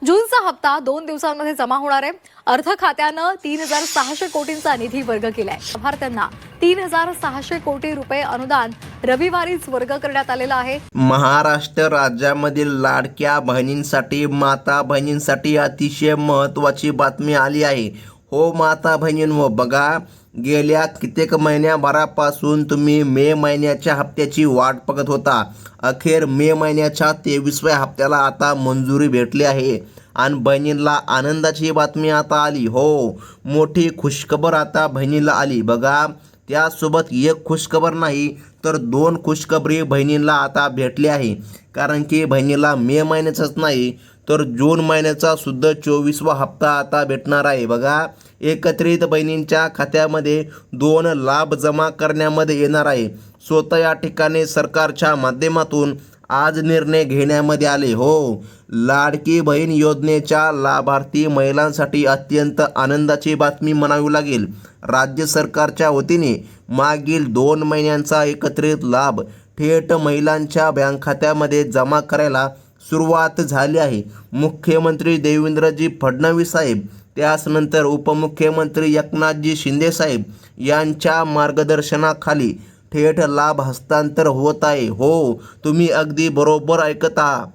जूनचा हप्ता 2 दिवसांमध्ये जमा होणार आहे। अर्थ खात्यानं 3600 कोटींचा निधी वर्ग केलाय। लाभार्थ्यांना 3600 कोटी रुपये अनुदान रविवारीच वर्ग करण्यात आलेलं आहे। महाराष्ट्र राज्यामधील लाडक्या बहिणींसाठी माता बहिणींसाठी अतिशय महत्त्वाची बातमी आली आहे। हो माता बहिणींनो, बघा गेल्या कित्येक महिन्याभरापासून तुम्ही मे महिन्याच्या हप्त्याची वाट बघत होता। अखेर मे महिन्याच्या 23व्या हप्त्याला आता मंजुरी भेटली आहे आणि बहिणींना आनंदाची बातमी आता आली। हो, मोठी खुशखबर आता बहिणीला आली। बघा त्यासोबत एक खुशखबर नाही तर 2 खुशखबरी बहिणींना आता भेटली आहे। कारण की बहिणीला मे महिन्याचाच नाही तर जून महिन्याचा सुद्धा 24वा हप्ता आता भेटणार आहे। बघा एकत्रित बहिणींच्या खात्यामध्ये 2 लाभ जमा करण्यामध्ये येणार आहे। स्वतः या ठिकाणी सरकारच्या माध्यमातून आज निर्णय घेण्यामध्ये आले। हो, लाडकी बहीण योजनेच्या लाभार्थी महिलांसाठी अत्यंत आनंदाची बातमी म्हणावी लागेल। राज्य सरकारच्या वतीने मागील 2 महिन्यांचा एकत्रित लाभ थेट महिलांच्या बँक खात्यामध्ये जमा करायला सुरुवात झाली आहे। मुख्यमंत्री देवेंद्रजी फडणवीस साहेब, त्यानंतर उपमुख्यमंत्री एकनाथजी शिंदे साहेब यांच्या मार्गदर्शनाखाली थेट लाभ हस्तांतर होत आहे। हो, तुम्ही अगदी बरोबर ऐकत आहात।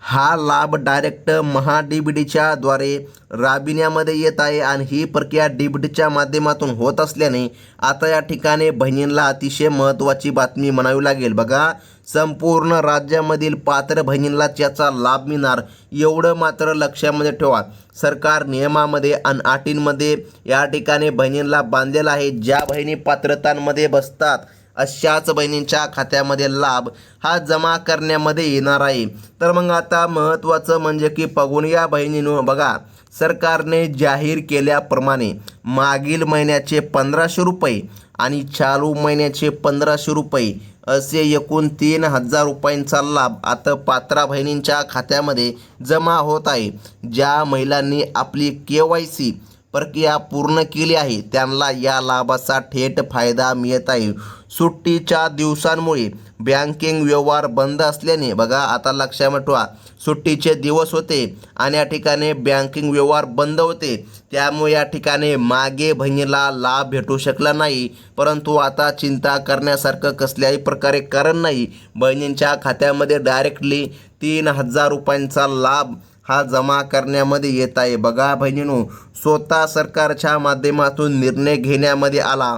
हा लाभ डायरेक्ट महा-डी-बी-टीच्या द्वारे राबविण्यामध्ये येत आहे आणि ही प्रक्रिया डी-बी-टीच्या माध्यमातून होत असल्याने आता या ठिकाणी बहिणींना अतिशय महत्त्वाची बातमी म्हणावी लागेल। बघा संपूर्ण राज्यामधील पात्र बहिणींना त्याचा लाभ मिळणार एवढं मात्र लक्षामध्ये ठेवा। सरकार नियमामध्ये आणि अटींमध्ये या ठिकाणी बहिणींना बांधलेलं आहे। ज्या बहिणी पात्रतांमध्ये बसतात अशाच बहिणींच्या खात्यामध्ये लाभ हा जमा करण्यामध्ये येणार आहे। तर मग आता महत्त्वाचं म्हणजे की पगुनिया बहिणींनो, बघा सरकारने जाहीर केल्याप्रमाणे मागील महिन्याचे 1500 रुपये आणि चालू महिन्याचे 1500 रुपये असे एकूण 3000 रुपयांचा लाभ आता पात्र बहिणींच्या खात्यामध्ये जमा होत आहे। ज्या महिलांनी आपली KYC प्रक्रिया पूर्ण केली आहे त्यांना या लाभाचा थेट फायदा मिळत आहे। सुट्टीच्या दिवसांमुळे बँकिंग व्यवहार बंद असल्याने बघा आता लक्षामध्ये ठेवा, सुट्टीचे दिवस होते आणि या ठिकाणी बँकिंग व्यवहार बंद होते, त्यामुळे या ठिकाणी मागे बहिणीला लाभ भेटू शकला नाही। परंतु आता चिंता करण्यासारखं कसल्याही प्रकारे कारण नाही। बहिणींच्या खात्यामध्ये डायरेक्टली 3000 रुपयांचा लाभ हा जमा करण्यामध्ये येत आहे। बघा बहिणींनो, स्वतः सरकारच्या माध्यमातून निर्णय घेण्यामध्ये आला।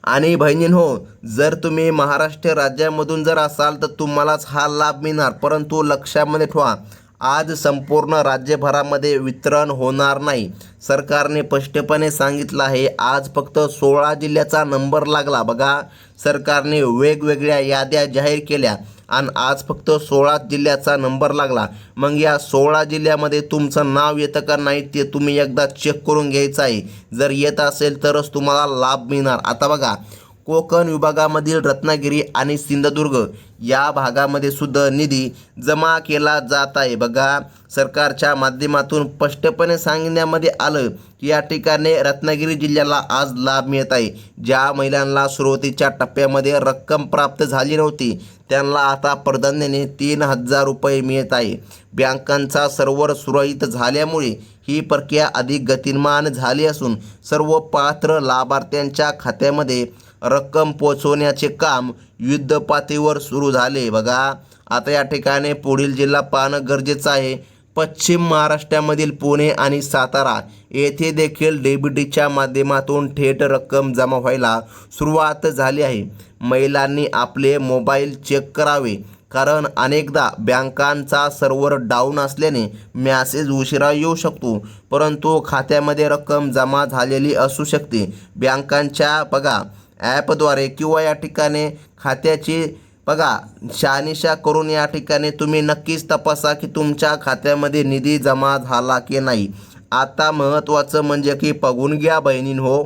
आणि बहिणींनो, जर तुम्ही महाराष्ट्र राज्यामधून जर असाल तर तुम्हालाच हा लाभ मिळणार। परंतु लक्षामध्ये ठेवा, आज संपूर्ण राज्यभरामध्ये वितरण होणार नाही। सरकारने स्पष्टपणे सांगितलं आहे आज फक्त 16 जिल्ह्याचा नंबर लागला। बघा सरकारने वेगवेगळ्या याद्या जाहीर केल्या आणि आज फक्त 16 जिल्ह्याचा नंबर लागला। मग या 16 जिल्ह्यामध्ये तुमचं नाव येतं का नाही ते तुम्ही एकदा चेक करून घ्यायचं आहे। जर येत असेल तरच तुम्हाला लाभ मिळणार। आता बघा कोकण विभागामधील रत्नागिरी आणि सिंधुदुर्ग या भागामध्ये सुद्धा निधी जमा केला जात आहे। बघा सरकारच्या माध्यमातून स्पष्टपणे सांगण्यामध्ये आलं की या ठिकाणी रत्नागिरी जिल्ह्याला आज लाभ मिळत आहे। ज्या महिलांना सुरुवातीच्या टप्प्यामध्ये रक्कम प्राप्त झाली नव्हती त्यांना आता प्राधान्याने 3000 रुपये मिळत आहे। बँकांचा सर्व्हर सुरळीत झाल्यामुळे ही प्रक्रिया अधिक गतिमान झाली असून सर्व पात्र लाभार्थ्यांच्या खात्यामध्ये रक्कम पोहोचवण्याचे काम युद्धपातळीवर सुरू झाले। बघा आता या ठिकाणी पुढील जिल्हा पाहणं गरजेचं आहे। पश्चिम महाराष्ट्रामधील पुणे आणि सातारा येथे देखील डी-बी-टीच्या माध्यमातून थेट रक्कम जमा व्हायला सुरुवात झाली आहे। महिलांनी आपले मोबाईल चेक करावे, कारण अनेकदा बँकांचा सर्व्हर डाऊन असल्याने मॅसेज उशिरा येऊ शकतो, परंतु खात्यामध्ये रक्कम जमा झालेली असू शकते। बँकांच्या बघा ॲपद्वारे किंवा या ठिकाणी खात्याची बघा शहानिशा करून या ठिकाणी तुम्ही नक्कीच तपासा की तुमच्या खात्यामध्ये निधी जमा झाला की नाही। आता महत्त्वाचं म्हणजे की पगुनग्या बहिणींनो,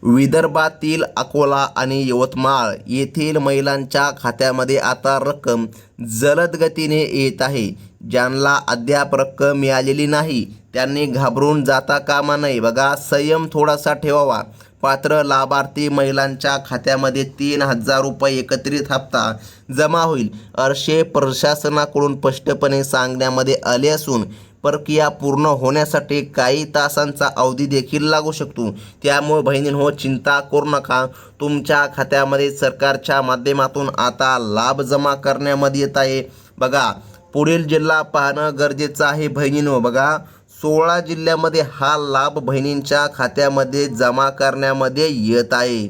विदर्भातील अकोला आणि यवतमाळ येथील महिलांच्या खात्यामध्ये आता रक्कम जलद गतीने येत आहे। ज्यांना अद्याप रक्कम मिळालेली नाही त्यांनी घाबरून जाता कामा नये। बघा संयम थोडासा ठेवावा। पात्र लाभार्थी महिलांच्या खात्यामध्ये 3000 रुपये एकत्रित हप्ता जमा होईल असे प्रशासनाकडून स्पष्टपणे सांगण्यामध्ये आले असून प्रक्रिया पूर्ण होण्यासाठी काही तासांचा अवधी देखील लागू शकतो. त्यामुळे बहिणींनो, चिंता करू नका. तुमच्या खात्यामध्ये सरकारच्या माध्यमातून आता लाभ जमा करण्यामध्ये येत आहे. बघा, पुढील जिल्हा पाहणं गरजेचं आहे बहिणींनो. बघा, 16 जिल्ह्यामध्ये हा लाभ बहिणींच्या खात्यामध्ये जमा करण्यामध्ये येत आहे.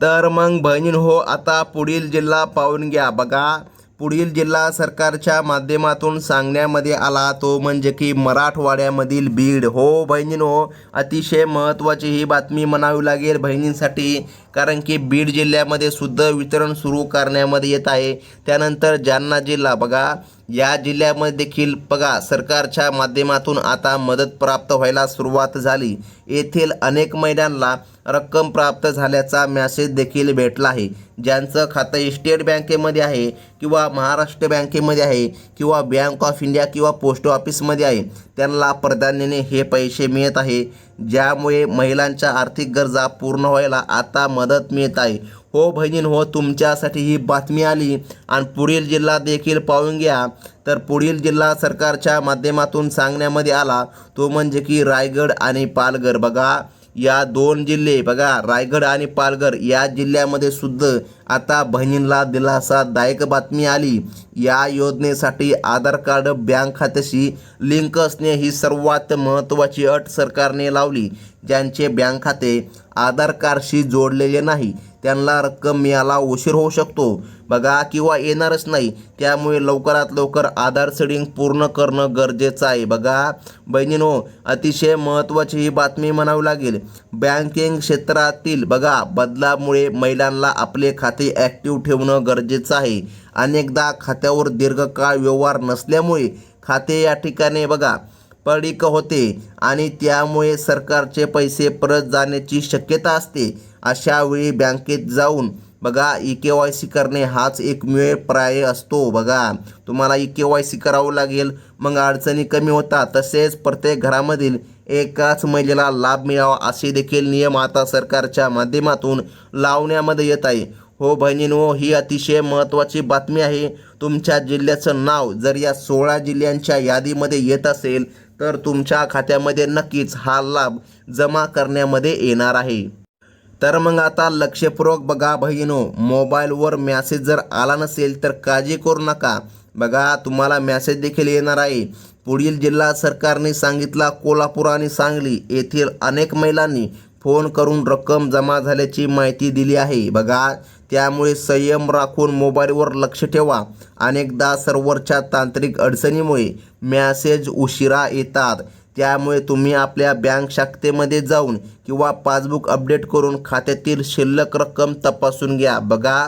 तर मग बहिणींनो, आता पुढील जिल्हा पाहून घ्या. बघा, पुढील जिल्हा सरकारच्या माध्यमातून सांगण्यामध्ये आला तो म्हणजे की मराठवाड्यामधील बीड. हो बहिणींनो, अतिशय महत्त्वाची ही बातमी म्हणावी लागेल बहिणींसाठी, कारण की बीड जिल्ह्यामध्ये सुद्धा वितरण सुरू करण्यामध्ये येत आहे. त्यानंतर जालना जिल्हा, बघा या जिल्ह्यामध्ये देखील बघा सरकारच्या माध्यमातून आता मदत प्राप्त व्हायला सुरुवात झाली. येथील अनेक महिलांना रक्कम प्राप्त झाल्याचा मेसेज देखील भेटला आहे. ज्यांचं खातं स्टेट बँकेमध्ये आहे किंवा महाराष्ट्र बँकेमध्ये आहे किंवा बँक ऑफ इंडिया किंवा पोस्ट ऑफिसमध्ये आहे, त्यांना प्राधान्याने हे पैसे मिळत आहे. ज्यामुळे महिलांच्या आर्थिक गरजा पूर्ण व्हायला आता मदत मिळत आहे. हो बहिणींनो, तुमच्यासाठी ही बातमी आली. आणि पुढील जिल्हा देखील पाहून घ्या. तर पुढील जिल्हा सरकारच्या माध्यमातून सांगण्यामध्ये आला तो म्हणजे की रायगड आणि पालघर. बघा, या दोन जिल्हे, बघा रायगड आणि पालघर या जिल्ह्यामध्ये सुद्धा आता बहिणींना दिलासादायक बातमी आली. या योजनेसाठी आधार कार्ड बँक खात्याशी लिंक असणे ही सर्वात महत्त्वाची अट सरकारने लावली. ज्यांचे बँक खाते आधार कार्डशी जोडलेले नाही त्यांना रक्कम मिळायला उशीर होऊ शकतो. बघा, किंवा येणारच नाही. त्यामुळे लवकरात लवकर आधार सेटिंग पूर्ण करणं गरजेचं आहे. बघा बहिणींनो, अतिशय महत्त्वाची ही बातमी म्हणावी लागेल. बँकिंग क्षेत्रातील बघा बदलामुळे महिलांना आपले खाते ॲक्टिव्ह ठेवणं गरजेचं आहे. अनेकदा खात्यावर दीर्घकाळ व्यवहार नसल्यामुळे खाते या ठिकाणी बघा पडीक होते आणि त्यामुळे सरकारचे पैसे परत जाण्याची शक्यता असते. अशा वेळी बँकेत जाऊन बघा EKYC करणे हाच एकमेव पर्याय असतो. बघा, तुम्हाला EKYC करावं लागेल, मग अडचणी कमी होतात. तसेच प्रत्येक घरामधील एकाच महिलेला लाभ मिळावा असे देखील नियम आता सरकारच्या माध्यमातून लावण्यामध्ये येत आहे. हो बहिणींनो, ही अतिशय महत्त्वाची बातमी आहे. तुमच्या जिल्ह्याचं नाव जर या 16 जिल्ह्यांच्या यादीमध्ये येत असेल तर तुमच्या खात्यामध्ये नक्कीच हा लाभ जमा करण्यामध्ये येणार आहे. तर मग आता लक्षपूर्वक बघा बहिणींनो, मोबाईलवर मेसेज जर आला नसेल तर काळजी करू नका. बघा, तुम्हाला मेसेज देखील येणार आहे. पुढील जिल्हा सरकारने सांगितला कोल्हापूर आणि सांगली येथील अनेक महिलांनी फोन करून रक्कम जमा झाल्याची माहिती दिली आहे. बघा, त्यामुळे संयम राखून मोबाईलवर लक्ष ठेवा. अनेकदा सर्व्हरच्या तांत्रिक अडचणीमुळे मेसेज उशिरा येतात. त्यामुळे तुम्ही आपल्या बँक शाखेमध्ये जाऊन किंवा पासबुक अपडेट करून खात्यातील शिल्लक रक्कम तपासून घ्या. बघा,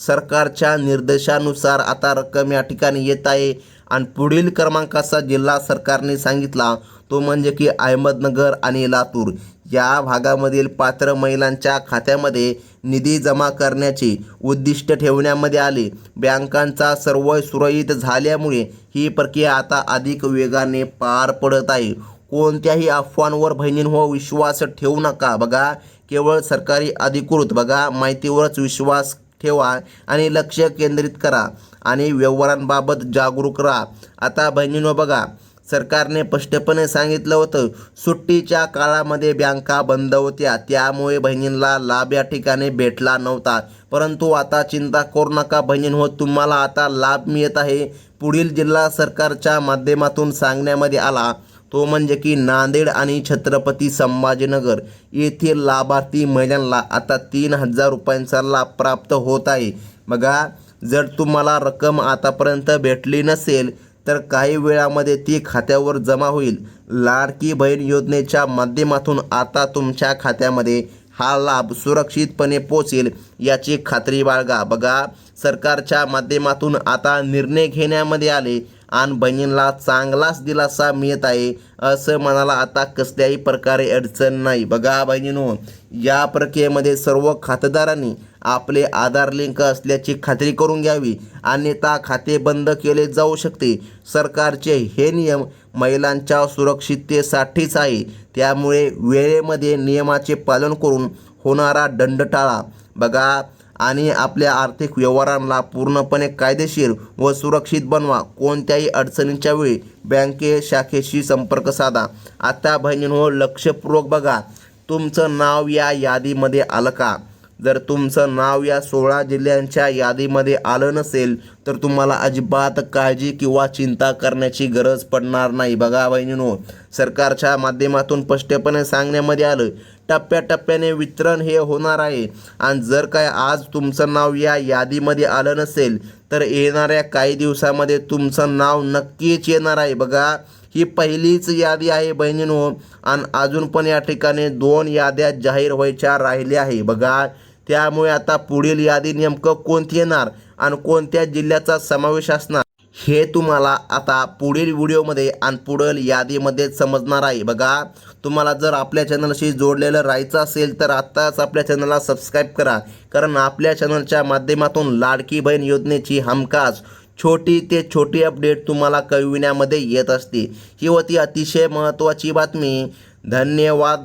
सरकारच्या निर्देशानुसार आता रक्कम या ठिकाणी येत आहे. आणि पुढील क्रमांकाचा जिल्हा सरकारने सांगितला तो म्हणजे की अहमदनगर आणि लातूर या भागामधील पात्र महिलांच्या खात्यामध्ये निधी जमा करण्याचे उद्दिष्ट ठेवण्यामध्ये आले. बँकांचा सर्व सुरळीत झाल्यामुळे ही प्रक्रिया आता अधिक वेगाने पार पडत आहे. कोणत्याही अफवांवर बहिणींनो विश्वास ठेवू नका. बघा, केवळ सरकारी अधिकृत बघा माहितीवरच विश्वास ठेवा आणि लक्ष केंद्रित करा आणि व्यवहारांबाबत जागरूक राहा. आता बहिणींनो बघा, सरकारने स्पष्टपणे सांगितलं होतं सुट्टीच्या काळामध्ये बँका बंद होत्या, त्यामुळे बहिणींना लाभ या ठिकाणी भेटला नव्हता. परंतु आता चिंता करू नका बहिणींनो, तुम्हाला आता लाभ मिळत आहे. पुढील जिल्हा सरकारच्या माध्यमातून सांगण्यामध्ये आला तो म्हणजे की नांदेड आणि छत्रपती संभाजीनगर येथील लाभार्थी महिलांना आता 3,000 रुपयांचा लाभ प्राप्त होत आहे. बघा, जर तुम्हाला रक्कम आतापर्यंत भेटली नसेल तर काही वेळामध्ये ती खात्यावर जमा होईल. लाडकी बहीण योजनेच्या माध्यमातून आता तुमच्या खात्यामध्ये हा लाभ सुरक्षितपणे पोचेल याची खात्री बाळगा. बघा, सरकारच्या माध्यमातून आता निर्णय घेण्यामध्ये आले आणि बहिणींना चांगलाच दिलासा मिळत आहे. असं म्हणाला आता कसल्याही प्रकारे अडचण नाही. बघा बहिणींनो, या प्रक्रियेमध्ये सर्व खातेदारांनी आपले आधार लिंक असल्याची खात्री करून घ्यावी, अन्यथा खाते बंद केले जाऊ शकते. सरकारचे हे नियम महिलांच्या सुरक्षिततेसाठीच आहे, त्यामुळे वेळेमध्ये नियमाचे पालन करून होणारा दंड टाळा. बघा, आणि आपल्या आर्थिक व्यवहारांना पूर्णपणे कायदेशीर व सुरक्षित बनवा. कोणत्याही अडचणींच्या वेळी बँके शाखेशी संपर्क साधा. आता बहिणींनो, लक्षपूर्वक बघा, तुमचं नाव या यादीमध्ये आलं का? जर तुमचं नाव या 16 जिल्ह्यांच्या यादीमध्ये आलं नसेल तर तुम्हाला अजिबात काळजी किंवा चिंता करण्याची गरज पडणार नाही. बघा बहिणींनो, सरकारच्या माध्यमातून स्पष्टपणे सांगण्यामध्ये आलं, टप्प्याटप्प्याने वितरण हे होणार आहे. आणि जर काय आज तुमचं नाव या यादीमध्ये आलं नसेल तर येणाऱ्या काही दिवसामध्ये तुमचं नाव नक्कीच येणार आहे. बघा, ही पहिलीच यादी आहे बहिणींनो, आणि अजून पण या ठिकाणी 2 याद्या जाहीर व्हायच्या राहिल्या आहे. बघा, त्यामुळे आता पुढील यादी नेमकं कोणती येणार आणि कोणत्या जिल्ह्याचा समावेश असणार हे तुम्हाला आता पुढील व्हिडिओमध्ये आणि पुढील यादीमध्ये समजणार आहे. बघा, तुम्हाला जर आपल्या चॅनलशी जोडलेलं राहायचं असेल तर आत्ताच आपल्या चॅनलला सबस्क्राईब करा, कारण आपल्या चॅनलच्या माध्यमातून लाडकी बहीण योजनेची हमखास छोटी ते छोटी अपडेट तुम्हाला कळविण्यामध्ये येत असते. ही होती अतिशय महत्त्वाची बातमी. धन्यवाद.